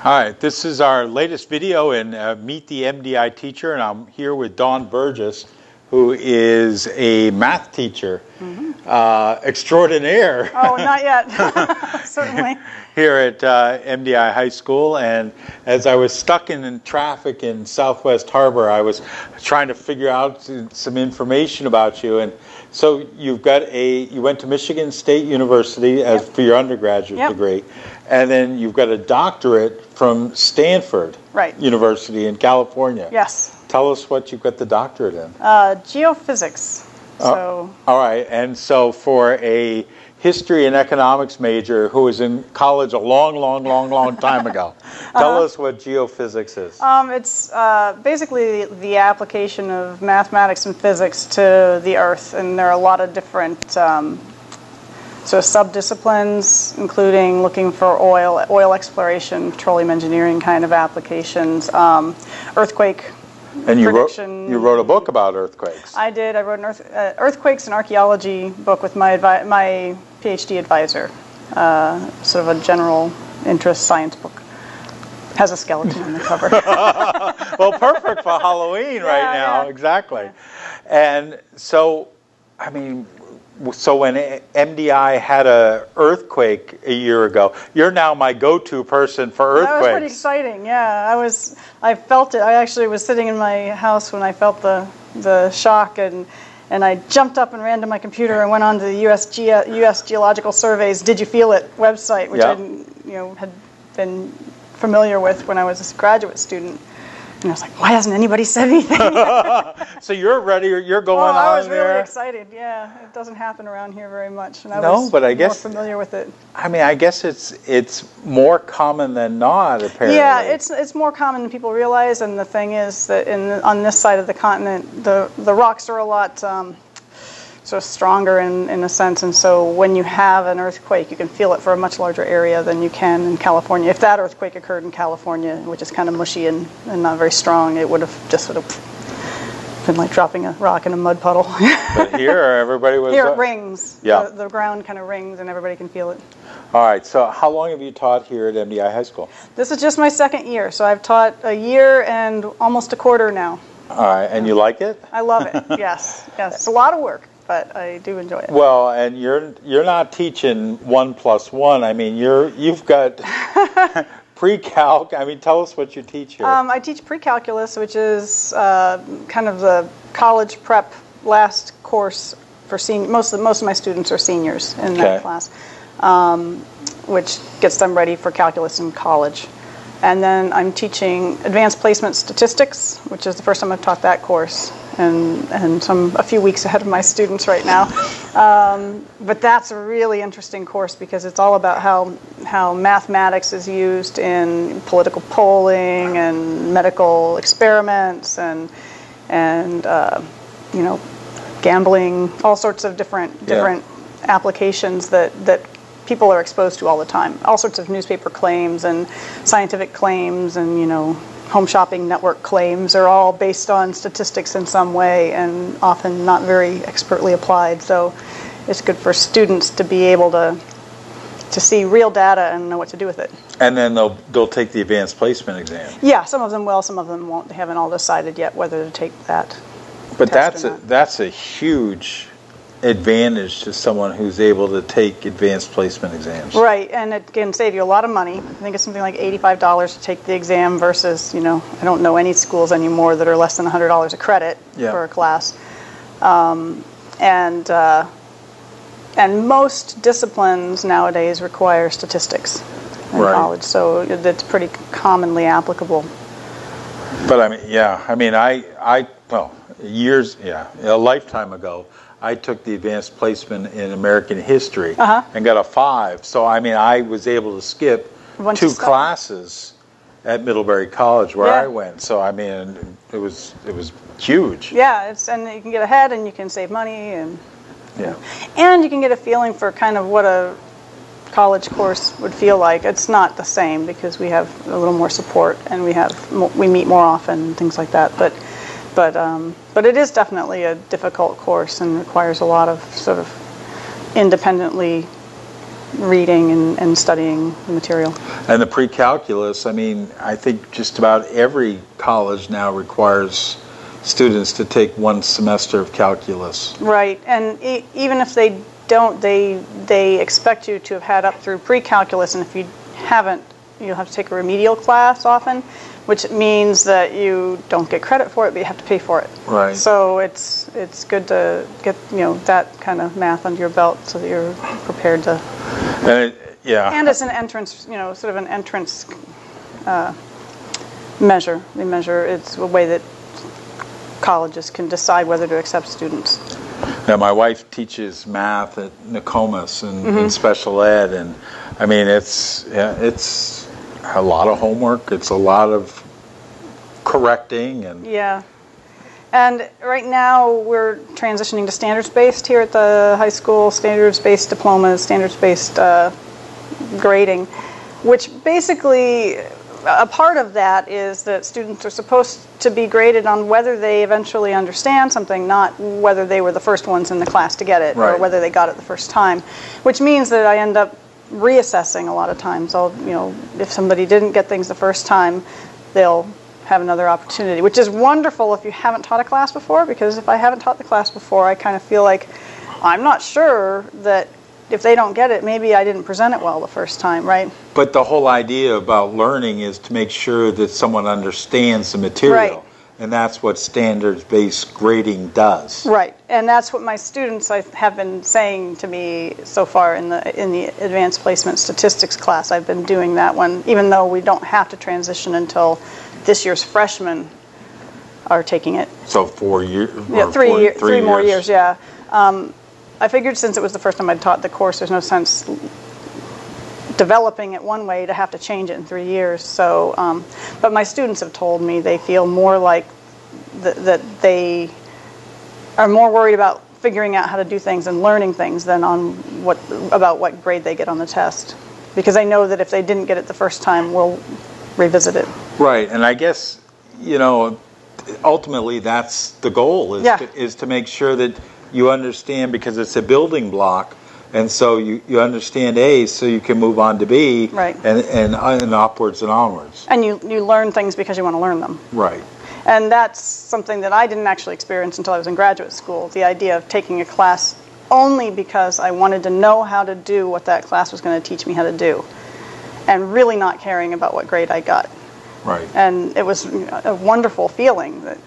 All right, this is our latest video in Meet the MDI Teacher, and I'm here with Dawn Burgess, who is a math teacher extraordinaire. Oh, not yet. Certainly. Here at MDI High School, and as I was stuck in traffic in Southwest Harbor, I was trying to figure out some information about you. And so you went to Michigan State University for your undergraduate degree, and then you've got a doctorate from Stanford University in California. Yes. Tell us what you got the doctorate in. Geophysics. All right, and so for a history and economics major who was in college a long time ago, tell us what geophysics is. It's basically the application of mathematics and physics to the Earth, and there are a lot of different sort of subdisciplines, including looking for oil exploration, petroleum engineering kind of applications, earthquake. And you wrote a book about earthquakes. I did. I wrote an earthquakes and archaeology book with my PhD advisor. Sort of a general interest science book. Has a skeleton on the cover. Well, perfect for Halloween right now. Yeah. Exactly. Yeah. And so, I mean, so when MDI had an earthquake a year ago, you're now my go-to person for earthquakes. That was pretty exciting, yeah. I felt it. I actually was sitting in my house when I felt the shock, and I jumped up and ran to my computer and went on to the U.S. Geological Survey's Did You Feel It website, which I had been familiar with when I was a graduate student. And I was like, why hasn't anybody said anything? So you're ready, you're going on there? I was really excited, yeah. It doesn't happen around here very much, and I was more familiar with it. I mean, I guess it's more common than not, apparently. Yeah, it's more common than people realize, and the thing is that on this side of the continent, the rocks are a lot sort of stronger in a sense, and so when you have an earthquake, you can feel it for a much larger area than you can in California. If that earthquake occurred in California, which is kind of mushy and not very strong, it would have just sort of been like dropping a rock in a mud puddle. But here, everybody was... Here it rings. Yeah. The ground kind of rings, and everybody can feel it. All right, so how long have you taught here at MDI High School? This is just my second year, so I've taught a year and almost a quarter now. All right, and you like it? I love it, yes. It's a lot of work, but I do enjoy it. Well, and you're not teaching 1 + 1. I mean, you've got pre-calc. I mean, tell us what you teach here. I teach pre-calculus, which is kind of the college prep last course for senior. Most of my students are seniors in that class, which gets them ready for calculus in college. And then I'm teaching advanced placement statistics, which is the first time I've taught that course. And so I'm a few weeks ahead of my students right now. But that's a really interesting course because it's all about how mathematics is used in political polling and medical experiments and gambling, all sorts of different applications that people are exposed to all the time. All sorts of newspaper claims and scientific claims and, home shopping network claims are all based on statistics in some way and often not very expertly applied. So it's good for students to be able to see real data and know what to do with it. And then they'll take the advanced placement exam. Yeah, some of them will, some of them won't. They haven't all decided yet whether to take that. But that's a huge advantage to someone who's able to take advanced placement exams. Right, and it can save you a lot of money. I think it's something like $85 to take the exam versus, I don't know any schools anymore that are less than $100 a credit for a class. And most disciplines nowadays require statistics in college, so it's pretty commonly applicable. But a lifetime ago, I took the advanced placement in American history and got a 5. So, I was able to skip 2 classes at Middlebury College where I went. So, it was huge. Yeah, and you can get ahead and you can save money and you can get a feeling for kind of what a college course would feel like. It's not the same because we have a little more support and we meet more often and things like that. But it is definitely a difficult course and requires a lot of sort of independently reading and studying the material. And the pre-calculus, I mean, I think just about every college now requires students to take one semester of calculus. Right, and even if they don't, they expect you to have had up through pre-calculus, and if you haven't, you'll have to take a remedial class often, which means that you don't get credit for it, but you have to pay for it. Right. So it's good to get that kind of math under your belt so that you're prepared to. Yeah. And it's an entrance, sort of an entrance measure. They measure, it's a way that colleges can decide whether to accept students. Yeah, my wife teaches math at Nokomis in special ed, and I mean it's a lot of homework. It's a lot of correcting and yeah. And right now we're transitioning to standards-based here at the high school. Standards-based diplomas, standards-based grading, which basically a part of that is that students are supposed to be graded on whether they eventually understand something, not whether they were the first ones in the class to get it, right, or whether they got it the first time, which means that I end up reassessing a lot of times. If somebody didn't get things the first time, they'll have another opportunity, which is wonderful if you haven't taught a class before, because if I haven't taught the class before, I kind of feel like I'm not sure that if they don't get it, maybe I didn't present it well the first time, right? But the whole idea about learning is to make sure that someone understands the material. Right. And that's what standards-based grading does. Right, and that's what my students have been saying to me so far in the advanced placement statistics class. I've been doing that one, even though we don't have to transition until this year's freshmen are taking it. So 4 years? Yeah, 3 more years, yeah. I figured since it was the first time I'd taught the course, there's no sense developing it one way to have to change it in 3 years. So, but my students have told me they feel more like that they are more worried about figuring out how to do things and learning things than on about what grade they get on the test. Because I know that if they didn't get it the first time, we'll revisit it. Right, and I guess, ultimately that's the goal, is to make sure that you understand, because it's a building block, and so you understand A, so you can move on to B, right, and upwards and onwards. And you learn things because you want to learn them. Right. And that's something that I didn't actually experience until I was in graduate school, the idea of taking a class only because I wanted to know how to do what that class was going to teach me how to do, and really not caring about what grade I got. Right. And it was a wonderful feeling that,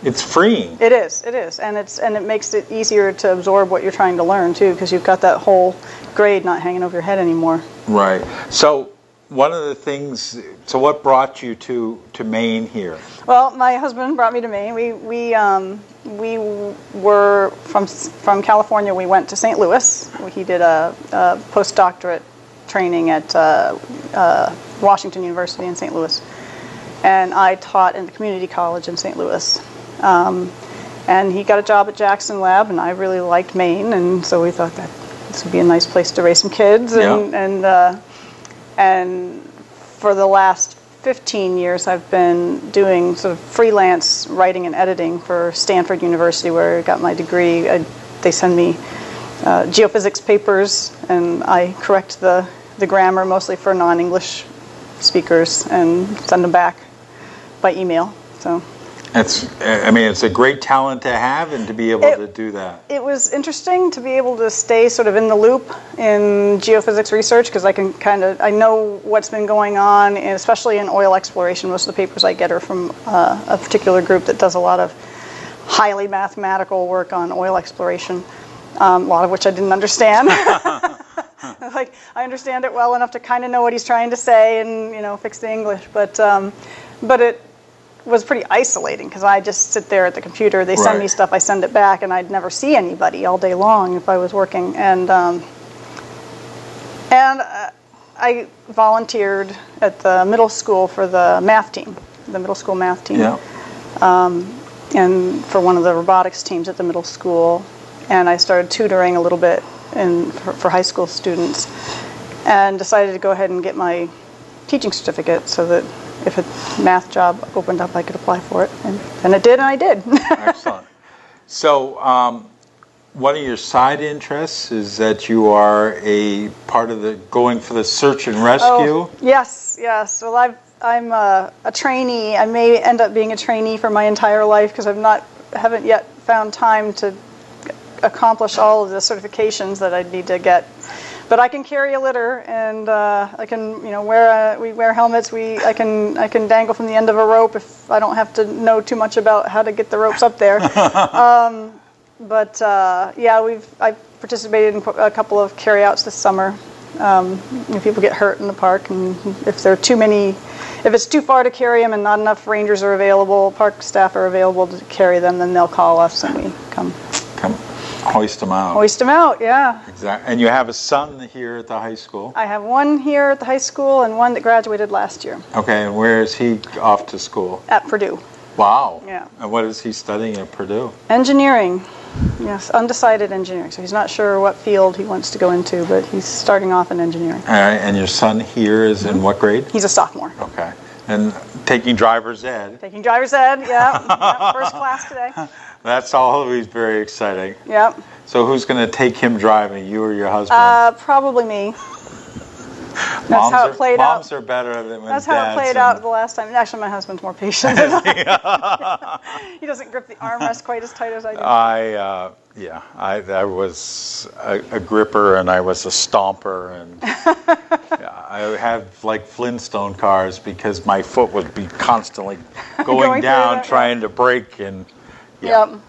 it's freeing. It is, and it makes it easier to absorb what you're trying to learn too, because you've got that whole grade not hanging over your head anymore. Right. So one of the things. So what brought you to Maine here? Well, my husband brought me to Maine. We were from California. We went to St. Louis. He did a postdoctorate training at Washington University in St. Louis. And I taught in the community college in St. Louis. And he got a job at Jackson Lab, and I really liked Maine, and so we thought that this would be a nice place to raise some kids. And for the last 15 years, I've been doing sort of freelance writing and editing for Stanford University, where I got my degree. They send me geophysics papers, and I correct the grammar, mostly for non-English speakers, and send them back by email. So it's a great talent to have, and to be able to do that. It was interesting to be able to stay sort of in the loop in geophysics research, because I know what's been going on, and especially in oil exploration. Most of the papers I get are from a particular group that does a lot of highly mathematical work on oil exploration, a lot of which I didn't understand. I understand it well enough to kind of know what he's trying to say and fix the English, but it was pretty isolating, because I just sit there at the computer. They send me stuff, I send it back, and I'd never see anybody all day long if I was working. And I volunteered at the middle school for the math team, the middle school math team, and for one of the robotics teams at the middle school. And I started tutoring a little bit for high school students, and decided to go ahead and get my teaching certificate so that if a math job opened up, I could apply for it. And it did, and I did. Excellent. So one of your side interests is that you are a part of the going for the search and rescue. Oh, yes. Well, I'm a trainee. I may end up being a trainee for my entire life because haven't yet found time to accomplish all of the certifications that I'd need to get. But I can carry a litter, and I can, we wear helmets. I can dangle from the end of a rope if I don't have to know too much about how to get the ropes up there. But I've participated in a couple of carryouts this summer. People get hurt in the park, and if it's too far to carry them and not enough rangers are available, park staff are available to carry them, then they'll call us and we come hoist them out. Hoist them out, yeah. Exactly. And you have a son here at the high school. I have one here at the high school and one that graduated last year. Okay, and where is he off to school? At Purdue. Wow. Yeah. And what is he studying at Purdue? Engineering. Yes, undecided engineering. So he's not sure what field he wants to go into, but he's starting off in engineering. All right, and your son here is in what grade? He's a sophomore. Okay. And taking driver's ed. Taking driver's ed, yeah. First class today. That's always very exciting. Yep. So who's going to take him driving, you or your husband? Probably me. That's how it played out. Moms are better than when That's how it played out the last time. Actually, my husband's more patient than I am. He doesn't grip the armrest quite as tight as I do. I was a gripper and I was a stomper, and I had like Flintstone cars because my foot would be constantly going down trying to brake, and Yep.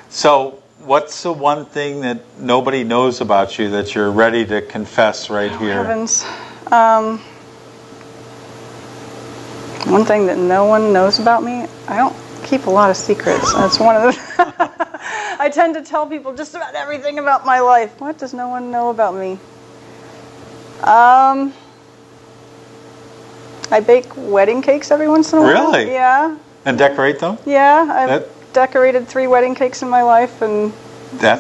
So what's the one thing that nobody knows about you that you're ready to confess right here? Heavens. One thing that no one knows about me, I don't keep a lot of secrets. That's one of the... I tend to tell people just about everything about my life. What does no one know about me? I bake wedding cakes every once in a while. Really? Yeah. And decorate them? Yeah. I've decorated 3 wedding cakes in my life, and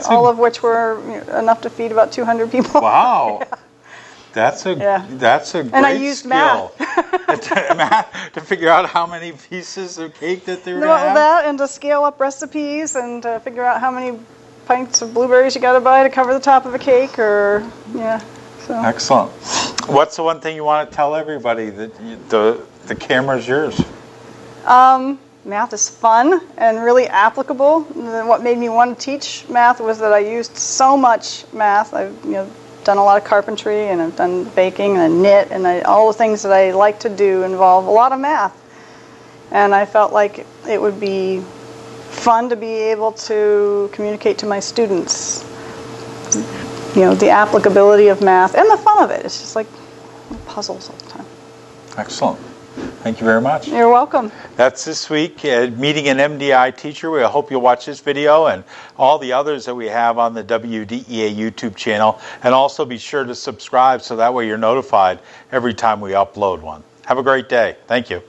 all of which were enough to feed about 200 people. Wow. Yeah. That's a great and I used skill. Math to figure out how many pieces of cake that they were going to have. That, and to scale up recipes, and to figure out how many pints of blueberries you got to buy to cover the top of a cake, So. Excellent. What's the one thing you want to tell everybody that the camera's yours? Math is fun and really applicable. What made me want to teach math was that I used so much math. I've done a lot of carpentry, and I've done baking, and I knit, and all the things that I like to do involve a lot of math. And I felt like it would be fun to be able to communicate to my students, the applicability of math and the fun of it. It's just like puzzles all the time. Excellent. Thank you very much. You're welcome. That's this week at Meeting an MDI Teacher. We hope you'll watch this video and all the others that we have on the WDEA YouTube channel. And also be sure to subscribe so that way you're notified every time we upload one. Have a great day. Thank you.